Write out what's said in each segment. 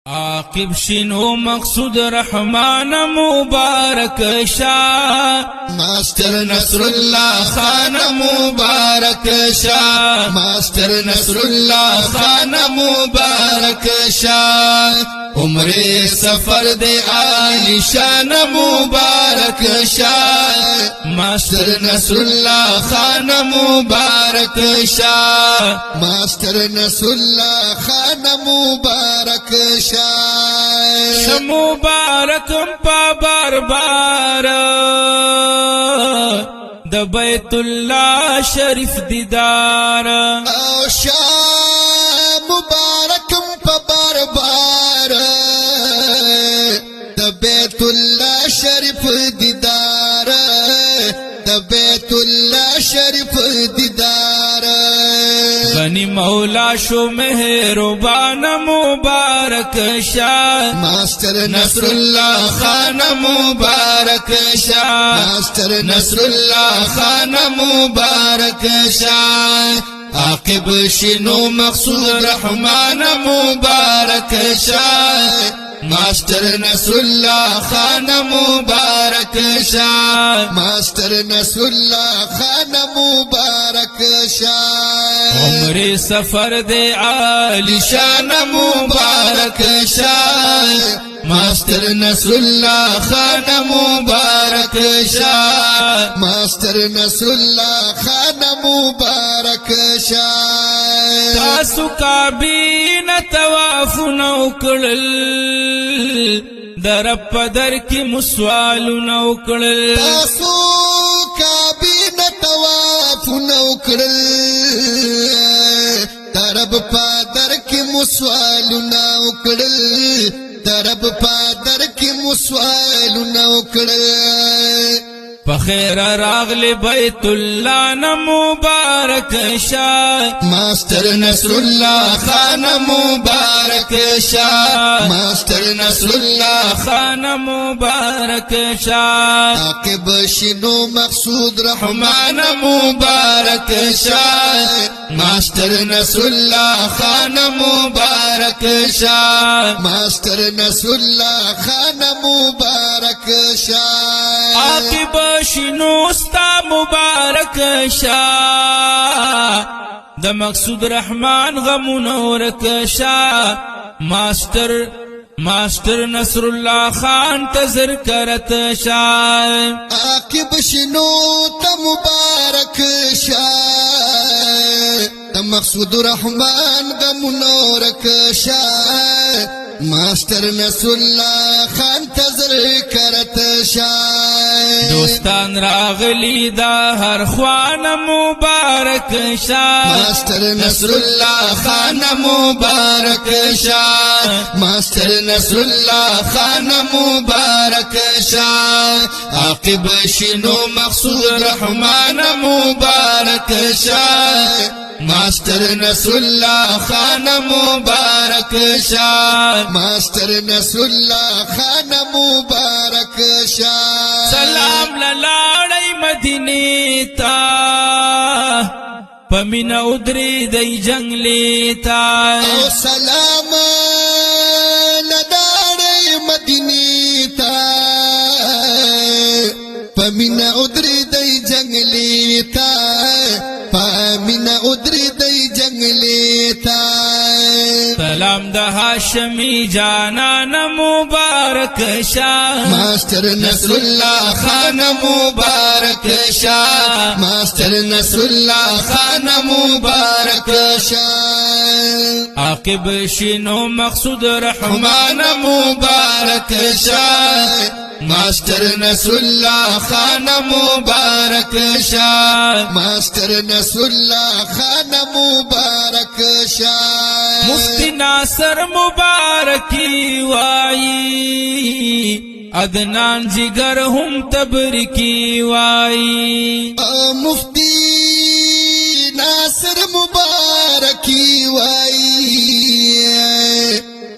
عاقب شنو مقصود رحمان مبارک شاه ماستر نصر الله خان مبارک شاه ماستر نصر الله خان مبارک شاه عمر سفر دے عالی شان مبارک شاه ماستر نصر الله خان مبارک شاه ماستر نصر الله خان مبارک شاه مبارکم پا بار بار د بیت الله شریف دیدار او شاه مبارکم پا بار بار د بیت الله شریف دیدار د بیت الله شریف دیدار غنی مولا شو مهربان مبارک شاه ماستر نصر الله خان مبارک شاه ماستر نصر الله خان مبارک شاه عاقب شنو مقصود رحمان مبارک شاه ماستر نصر الله خان مبارک شاه ماستر نصر الله خان مبارک شاه عمر سفر دے عالی شان مبارک شاه ماستر نصر الله خان مبارک شاه ماستر نصر الله خان مبارک شاه تاسو کابین تواف نو کړل در پدر کی مسوال نو کړل تاسو کابین تواف نو کړل درب پادر کی مسوال نو کړل درب پادر کی مسوال نو کړل بخیر راغل بیت الله ن مبارک شاه ماستر نصر الله خان مبارک شاه ماستر نصر الله خان مبارک شاه عاقب شنو مقصود رحمان مبارک شاه ماستر نصر الله خان مبارک شاه ماستر نصر الله خان مبارک شاه عاقب شنو ستا مبارک شاه د مقصود رحمان غمونو ورک شاه ماستر نصر الله خان تزر کرت شاه عاقب شنو تا مبارک شاه تا مقصود رحمان غمونو ورک شاه ماستر نصر الله خان تزر کرت شاه دوستان راغلی دا هر خوان مبارک شاه ماستر نصر الله خان مبارک شاه ماستر نصر الله خان مبارک شاه عاقب شنو مقصود رحمان مبارک شاه ماستر نصر الله خان مبارک شاه ماستر نصر الله خان مبارک شاه سلام للاړی مدینه تا پمینا ادری دی جنگلی تا او سلام للاړی مدینه تا پمینا ادری دی جنگلی تا پمینا ادری دی جنگلی تا سلام د هاشمی جانان مبارک شاه ماستر نصر الله خان مبارک شاه ماستر نصر الله خان مبارک شاه عاقب شنو مقصود رحمان مبارک شاه ماستر نصر الله خان مبارک شاه ماستر نصر الله خان مبارک شاه مفتی ناصر مبارکی وائی عدنان جگر هم تبرکی وائی مفتی ناصر مبارکی وائی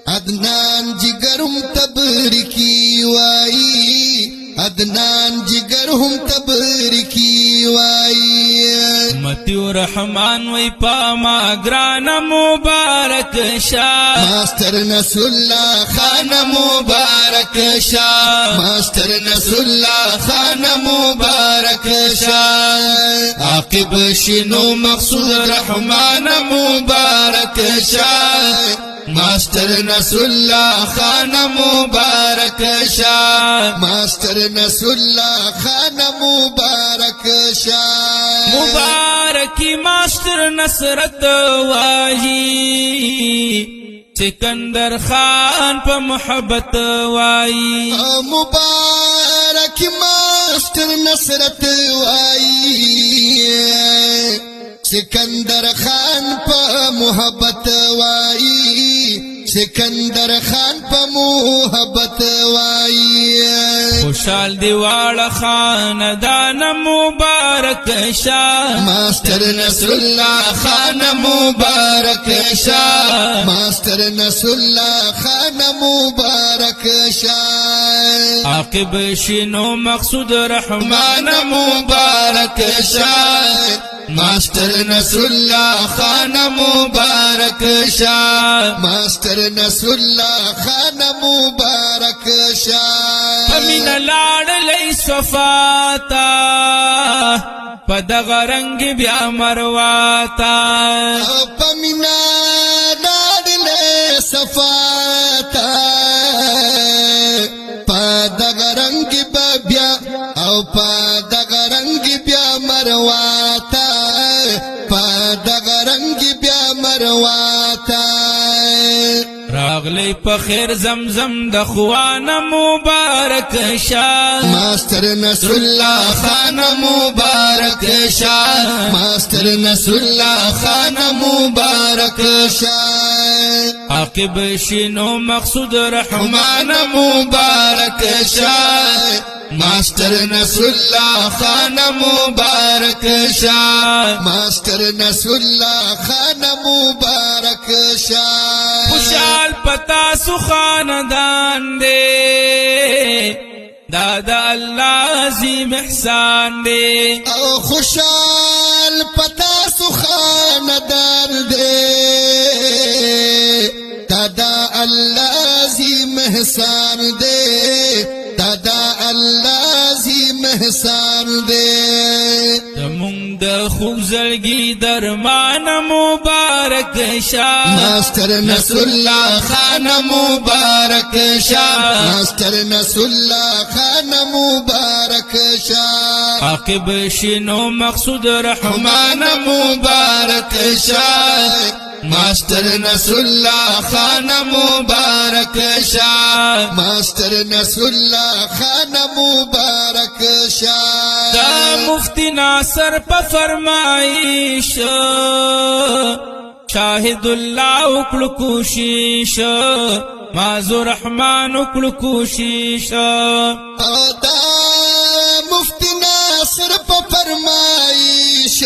عدنان جگرم تبرکی وائی عدنان جگر هم تبرکی وائی مفتي رحمان وی پاما گران مبارک شاه ماستر نصر الله خان مبارک شاه ماستر نصر الله خان مبارک شاه عاقب شنو مقصود رحمان مبارک شاه ماستر نصر الله خان مبارک شاه ماستر نصر الله خان مبارک شاه مبارکی ماستر نصرت واهی سکندر خان په محبت وائی مبارک ماستر نصرت وائی سکندر خان په محبت وائی سکندر خان په محبت وائی خوشال دیواړه خاندان مبارک شاه ماستر نصر الله خان مبارک شاه ماستر نصر الله خان مبارک شاه عاقب شنو مقصود رحمان مبارک شاه ماستر نصر الله خان مبارک شاه ماستر نصر الله خان مبارک شاه امین لاړ لئی صفاتا پدغ رنگ بیا مرواتا پمینا لاړ صفاتا پدغ رنگ بیا او پدغ رنگ بیا مرواتا پدغ رنگ بیا مرواتا راغلی په خیر زمزم د خوان مبارک شاه ماستر نصر الله خان مبارک شاه ماستر نصر الله خان مبارک شاه عاقب شنو مقصود رحمان مبارک شاه ماستر نصر الله خان مبارک شاه ماستر نصر الله خان مبارک شاه خوشال پتا سو خاندان دے دادا اللہ عظیم احسان دے او خوشال پتا سو خاندان دے دادا اللہ عظیم احسان دے دادا اللہ عظیم احسان دے تمونگ د خوب زړګي درمان مبارک شاه ماستر نصر الله خان مبارک شاه ماستر نصر الله خان مبارک شاه عاقب شنو مقصود رحمان مبارک شاه ماستر نصر الله خان مبارک شاه ماستر نصر الله خان مبارک شاه دا مفتی ناصر په فرمایش شاهد الله وکړو کوشش مازو رحمان وکړو کوشش دا مفتی ناصر په فرمایش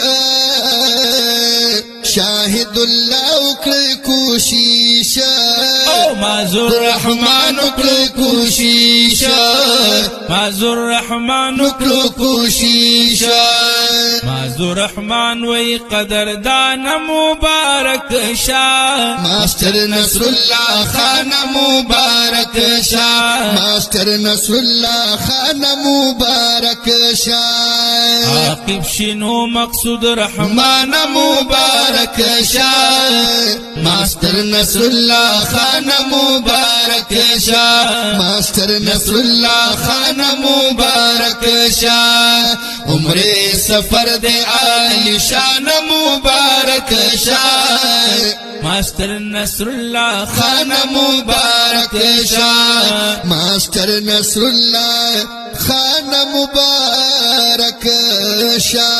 شاهد الله وکړو کوشش او مازو رحمان وکړو کوشش مازو رحمان وکړو کوشش مازو رحمان وی قدردان مبارک شاه ماستر نصر الله خان مبارک شاه ماستر نصر الله خان مبارک شاه عاقب شنو مقصود رحمان مبارک شاه ماستر نصر الله خان مبارک شاه ماستر نصر الله خان مبارک شاه عمره سفر دے عالی شان مبارک شاه ماستر نصر الله خان مبارک شاه ماستر نصر الله خان مبارک شاه